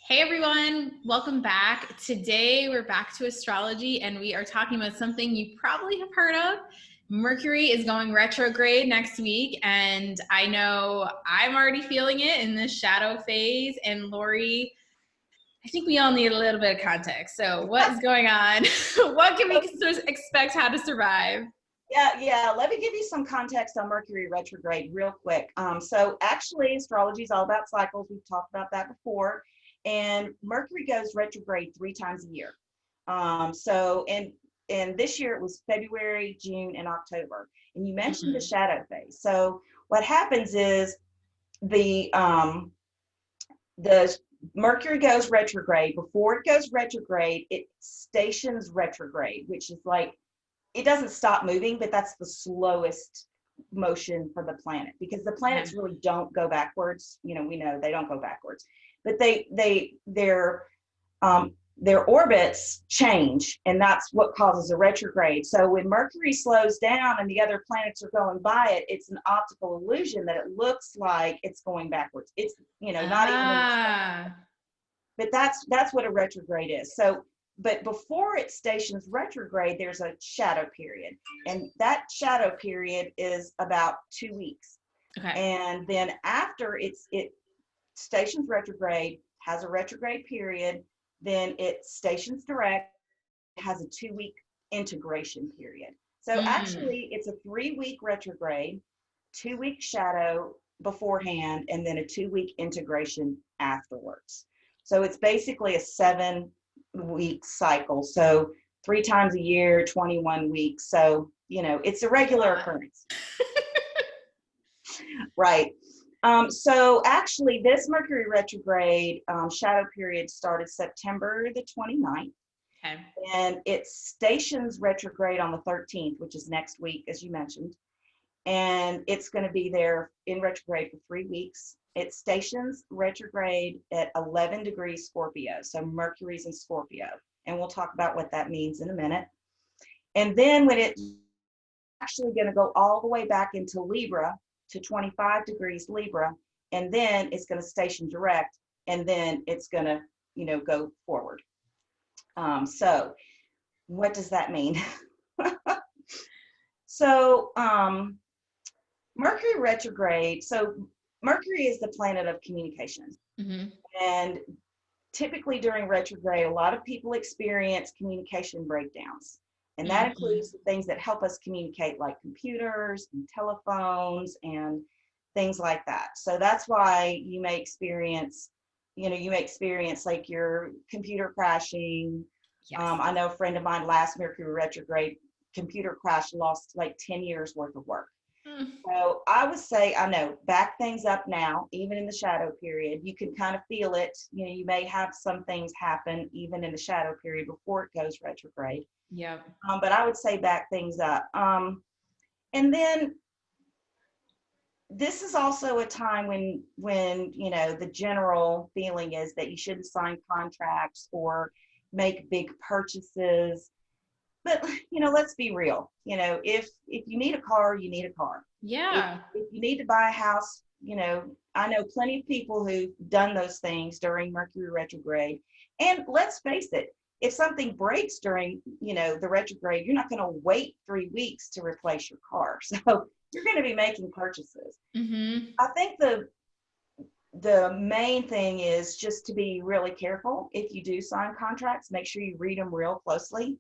Hey everyone, welcome back. Today we're back to astrology and we are talking about something you probably have heard of. Mercury is going retrograde next week, and I know I'm already feeling it in this shadow phase. And Lori, I think we all need a little bit of context. So what is going on? What can we expect? How to survive? Yeah. Let me give you some context on Mercury retrograde real quick. So actually, astrology is all about cycles. We've talked about that before. And Mercury goes retrograde 3 times a year. And this year it was February, June, and October. And you mentioned the shadow phase. So what happens is the Mercury goes retrograde. Before it goes retrograde, it stations retrograde, which is like it doesn't stop moving, but that's the slowest motion for the planet because the planets really don't go backwards. We know they don't go backwards, but their orbits change, and that's what causes a retrograde. So when Mercury slows down and the other planets are going by it, it's an optical illusion that it looks like it's going backwards. It's not even. But that's what a retrograde is. So but before it stations retrograde, there's a shadow period. And that shadow period is about 2 weeks. Okay. And then after it stations retrograde, has a retrograde period, then it stations direct, has a 2-week integration period. So actually, it's a 3-week retrograde, 2-week shadow beforehand, and then a 2-week integration afterwards. So it's basically a 7-week cycle. So 3 times a year, 21 weeks. So, it's a regular occurrence. Right. So actually this Mercury retrograde shadow period started September the 29th. Okay. And it stations retrograde on the 13th, which is next week, as you mentioned. And it's going to be there in retrograde for 3 weeks. It stations retrograde at 11 degrees Scorpio. So Mercury's in Scorpio. And we'll talk about what that means in a minute. And then when it's actually going to go all the way back into Libra to 25 degrees Libra, and then it's going to station direct, and then it's going to, go forward. So what does that mean? So Mercury retrograde. So Mercury is the planet of communication. And typically during retrograde, a lot of people experience communication breakdowns. And that includes the things that help us communicate, like computers and telephones and things like that. So that's why you may experience like your computer crashing. Yes. I know a friend of mine last Mercury retrograde computer crash, lost like 10 years worth of work. So I would say, I know, back things up now, even in the shadow period. You can kind of feel it. You may have some things happen even in the shadow period before it goes retrograde. Yeah. But I would say back things up. And then this is also a time when the general feeling is that you shouldn't sign contracts or make big purchases. But, let's be real. If you need a car, you need a car. Yeah. If you need to buy a house, I know plenty of people who've done those things during Mercury retrograde. And let's face it, if something breaks during, the retrograde, you're not going to wait 3 weeks to replace your car. So you're going to be making purchases. I think the main thing is just to be really careful. If you do sign contracts, make sure you read them real closely.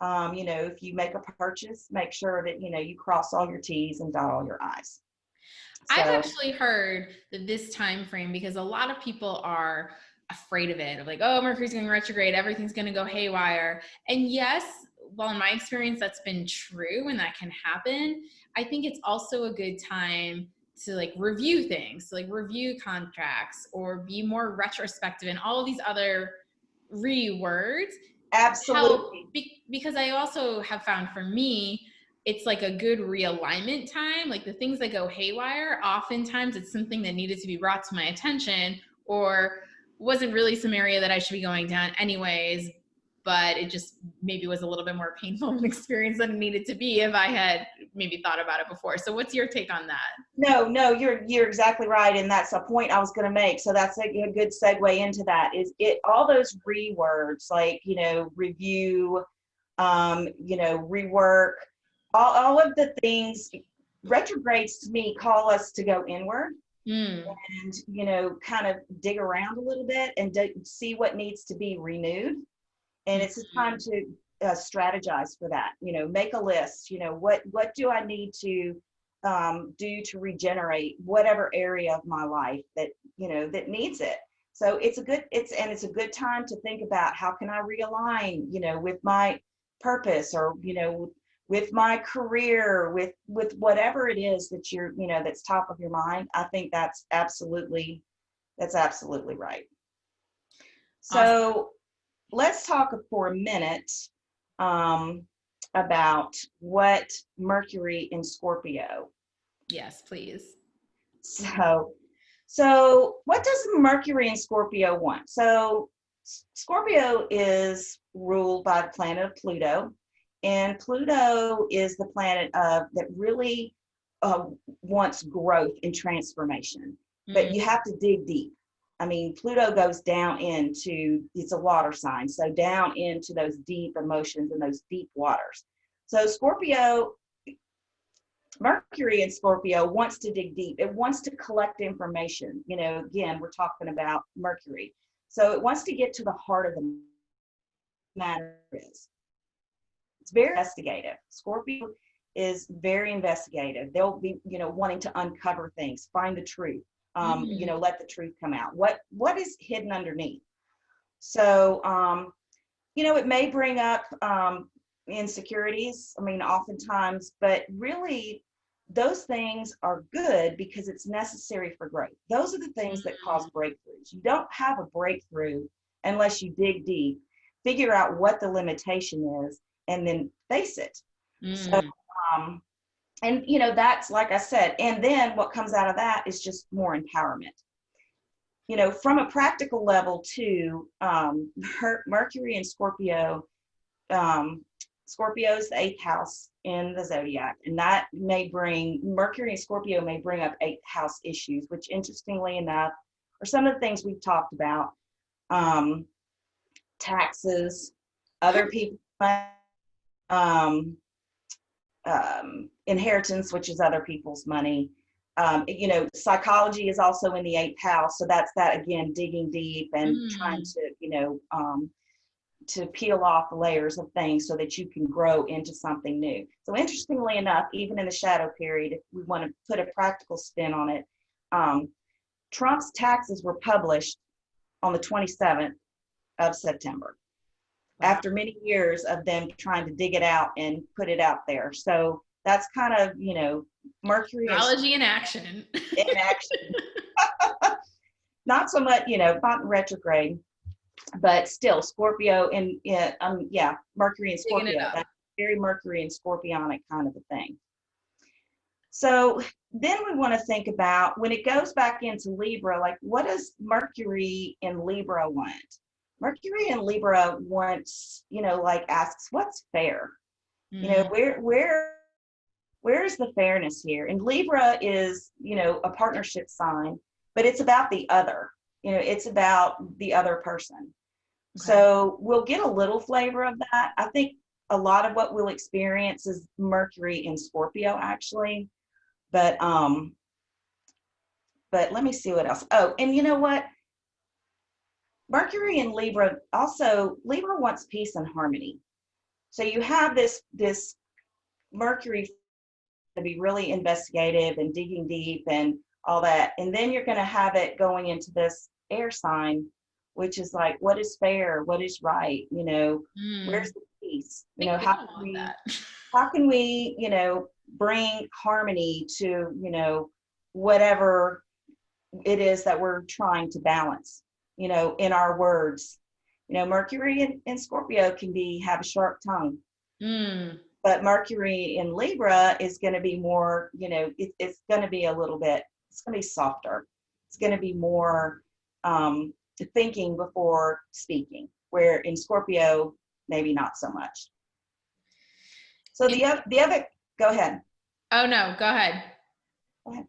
If you make a purchase, make sure that, you cross all your T's and dot all your I's. So, I've actually heard that this time frame, because a lot of people are afraid of it, of like, oh, Mercury's going retrograde, everything's going to go haywire. And yes, well, in my experience, that's been true and that can happen. I think it's also a good time to like review things, to like review contracts or be more retrospective and all of these other words. absolutely. Because I also have found for me, it's like a good realignment time. Like the things that go haywire, oftentimes it's something that needed to be brought to my attention or wasn't really some area that I should be going down anyways. but it just maybe was a little bit more painful of an experience than it needed to be if I had maybe thought about it before. So what's your take on that? No, you're exactly right, and that's a point I was going to make. So that's a good segue into that. Is it all those rewords like review, rework, all of the things. Retrogrades to me call us to go inward and kind of dig around a little bit and see what needs to be renewed. And it's a time to strategize for that. Make a list. What do I need to do to regenerate whatever area of my life that that needs it. So it's a good time to think about how can I realign with my purpose, or with my career, with whatever it is that that's top of your mind. I think that's absolutely right. So Awesome. let's talk for a minute about what Mercury in Scorpio. Yes, please. So what does Mercury in Scorpio want? So Scorpio is ruled by the planet of Pluto, and Pluto is the planet that really wants growth and transformation, but you have to dig deep. I mean, Pluto goes down it's a water sign, so down into those deep emotions and those deep waters. So Mercury in Scorpio wants to dig deep. It wants to collect information. Again, we're talking about Mercury. So it wants to get to the heart of the matter. It's very investigative. Scorpio is very investigative. They'll be, wanting to uncover things, find the truth, let the truth come out. What is hidden underneath? So, it may bring up insecurities. I mean, oftentimes, but really those things are good because it's necessary for growth. Those are the things that cause breakthroughs. You don't have a breakthrough unless you dig deep, figure out what the limitation is, and then face it. So, and that's like I said, and then what comes out of that is just more empowerment. From a practical level too, Mercury and Scorpio, Scorpio is the 8th house in the zodiac, and that Mercury and Scorpio may bring up 8th house issues, which interestingly enough are some of the things we've talked about. Taxes, other people, inheritance, which is other people's money. Psychology is also in the 8th house, so that's that again, digging deep and trying to to peel off the layers of things so that you can grow into something new. So interestingly enough, even in the shadow period, if we want to put a practical spin on it, Trump's taxes were published on the 27th of September. Wow. After many years of them trying to dig it out and put it out there. So that's kind of, Mercury. Astrology in action. In action. Not so much, not in retrograde, but still Scorpio and Mercury and Scorpio. That's very Mercury and Scorpionic kind of a thing. So then we want to think about when it goes back into Libra, like what does Mercury in Libra want? Mercury in Libra wants, asks, what's fair? Where's the fairness here? And Libra is, a partnership sign, but it's about the other, it's about the other person. Okay. So we'll get a little flavor of that. I think a lot of what we'll experience is Mercury in Scorpio, actually. But let me see what else. Oh, and you know what? Mercury in Libra, also, Libra wants peace and harmony. So you have this Mercury to be really investigative and digging deep and all that. And then you're going to have it going into this air sign, which is like, what is fair? What is right? Where's the peace? How can we, bring harmony to, whatever it is that we're trying to balance, in our words. Mercury in Scorpio can have a sharp tongue. But Mercury in Libra is going to be more, it's going to be a little bit, it's going to be softer. It's going to be more thinking before speaking, where in Scorpio, maybe not so much. So the other, go ahead. Oh no, go ahead. Go ahead.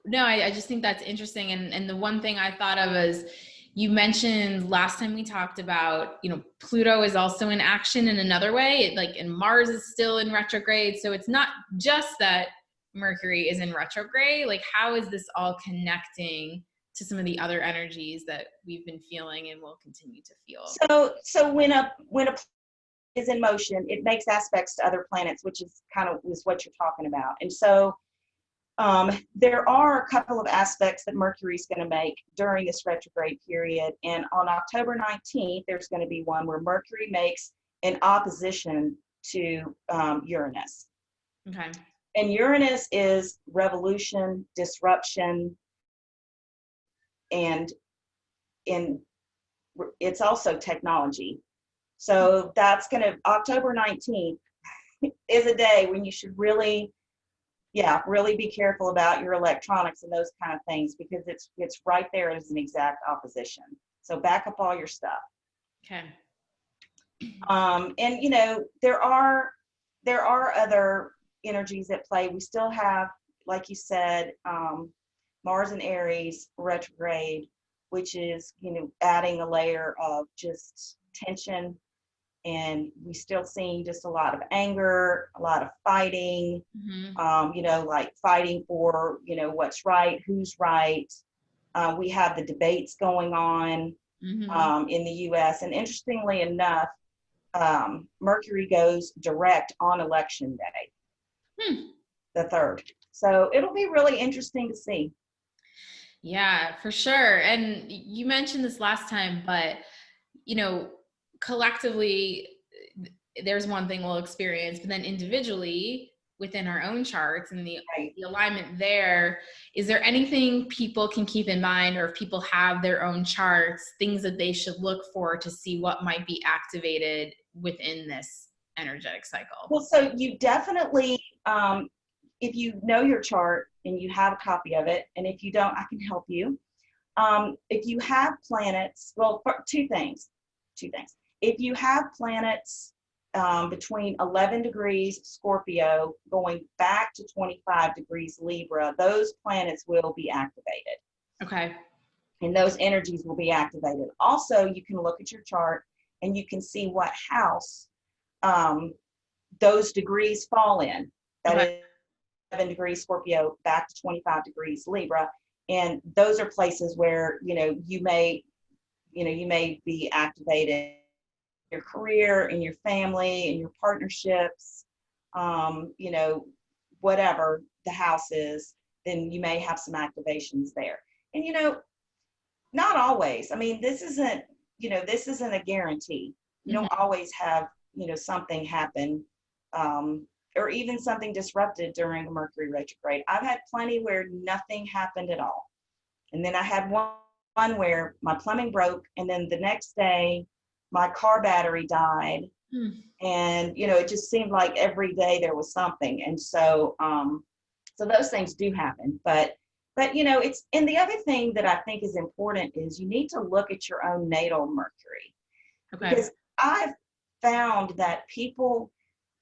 No, I just think that's interesting. And the one thing I thought of is you mentioned last time we talked about, Pluto is also in action in another way, and Mars is still in retrograde. So it's not just that Mercury is in retrograde. Like, how is this all connecting to some of the other energies that we've been feeling and will continue to feel? So when a planet is in motion, it makes aspects to other planets, which is what you're talking about. And so there are a couple of aspects that Mercury is going to make during this retrograde period. And on October 19th, there's going to be one where Mercury makes an opposition to Uranus. Okay. And Uranus is revolution, disruption, and it's also technology. So that's October 19th is a day when you should really be careful about your electronics and those kind of things, because it's right there as an exact opposition. So back up all your stuff. Okay. And there are other energies at play. We still have, like you said, Mars in Aries retrograde, which is adding a layer of just tension. And we still seeing just a lot of anger, a lot of fighting, like fighting for, what's right, who's right. We have the debates going on in the US. And interestingly enough, Mercury goes direct on election day, the 3rd. So it'll be really interesting to see. Yeah, for sure. And you mentioned this last time, but, collectively, there's one thing we'll experience, but then individually within our own charts and the alignment there, is there anything people can keep in mind, or if people have their own charts, things that they should look for to see what might be activated within this energetic cycle? Well, so you definitely, if you know your chart and you have a copy of it, and if you don't, I can help you. If you have planets, well, two things. If you have planets between 11 degrees Scorpio going back to 25 degrees Libra, those planets will be activated. Okay. And those energies will be activated. Also, you can look at your chart and you can see what house those degrees fall in. That is 11 degrees Scorpio back to 25 degrees Libra. And those are places where, you may be activated in your career, in your family, in your partnerships, whatever the house is, then you may have some activations there. And, not always. I mean, this isn't a guarantee. You don't always have, something happen, or even something disrupted during a Mercury retrograde. I've had plenty where nothing happened at all. And then I had one where my plumbing broke, and then the next day my car battery died. And, it just seemed like every day there was something. And so, so those things do happen, but it's, and the other thing that I think is important is you need to look at your own natal Mercury. Okay. Because I've found that people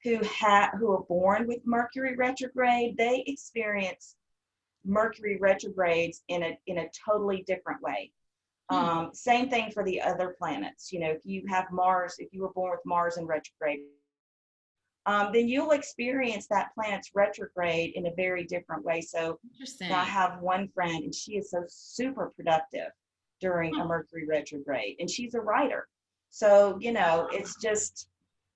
who are born with Mercury retrograde, they experience Mercury retrogrades in a totally different way. Same thing for the other planets. If you have Mars, if you were born with Mars in retrograde, then you'll experience that planet's retrograde in a very different way. So I have one friend, and she is so super productive during a Mercury retrograde, and she's a writer. So, it's just,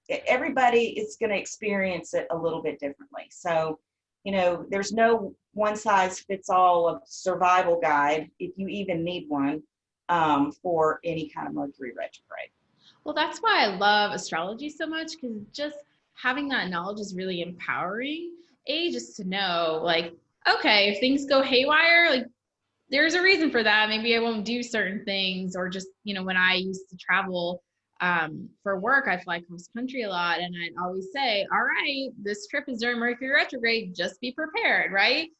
everybody is going to experience it a little bit differently. So, there's no one size fits all of survival guide, if you even need one, for any kind of Mercury retrograde. Well, that's why I love astrology so much, because just having that knowledge is really empowering. Just to know, like, okay, if things go haywire, like, there's a reason for that. Maybe I won't do certain things, or just, when I used to travel for work, I fly cross country a lot, and I'd always say, all right, this trip is during Mercury retrograde, just be prepared, right?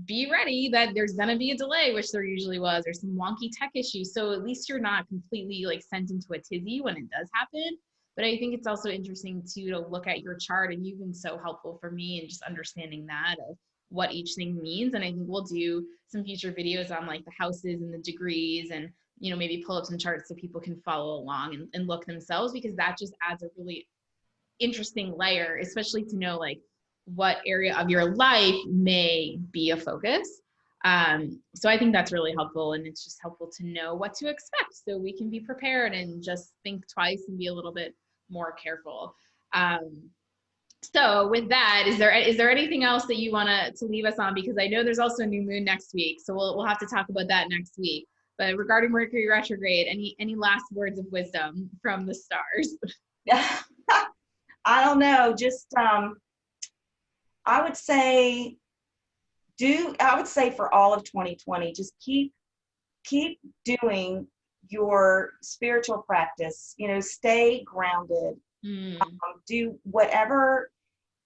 Be ready that there's going to be a delay, which there usually was, or some wonky tech issues. So at least you're not completely like sent into a tizzy when it does happen. But I think it's also interesting too to look at your chart, and you've been so helpful for me in just understanding that of what each thing means. And I think we'll do some future videos on like the houses and the degrees, and maybe pull up some charts so people can follow along and look themselves, because that just adds a really interesting layer, especially to know like what area of your life may be a focus. So I think that's really helpful, and it's just helpful to know what to expect so we can be prepared and just think twice and be a little bit more careful. So with that, is there anything else that you want to leave us on? Because I know there's also a new moon next week, so we'll have to talk about that next week. But regarding Mercury retrograde, any last words of wisdom from the stars? I don't know. Just I would say for all of 2020, just keep doing your spiritual practice. Stay grounded. Do whatever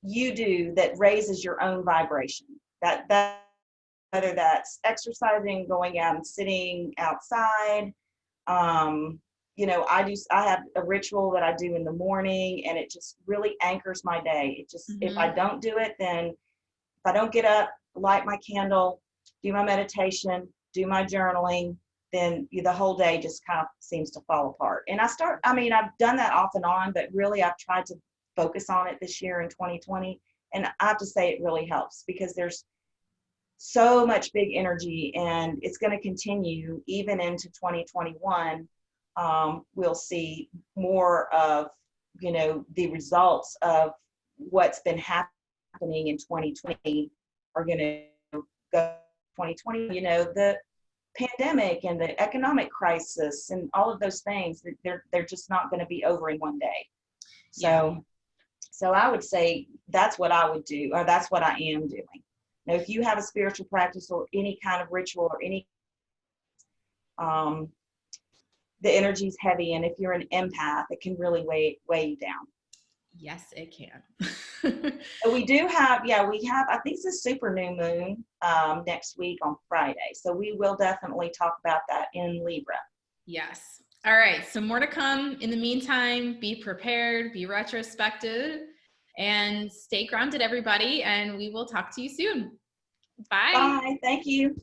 you do that raises your own vibration. That whether that's exercising, going out and sitting outside. I have a ritual that I do in the morning, and it just really anchors my day. It just, if I don't do it, then if I don't get up, light my candle, do my meditation, do my journaling, then the whole day just kind of seems to fall apart. And I've done that off and on, but really I've tried to focus on it this year in 2020. And I have to say it really helps, because there's so much big energy, and it's going to continue even into 2021. We'll see more of, the results of what's been happening in 2020 are going to go 2020, the pandemic and the economic crisis and all of those things, they're just not going to be over in one day. So I would say that's what I would do, or that's what I am doing. Now, if you have a spiritual practice or any kind of ritual or any, the energy's heavy, and if you're an empath, it can really weigh you down. Yes, it can. We have, I think it's a super new moon next week on Friday. So we will definitely talk about that in Libra. Yes. All right. So more to come. In the meantime, be prepared, be retrospective, and stay grounded, everybody. And we will talk to you soon. Bye. Bye. Thank you.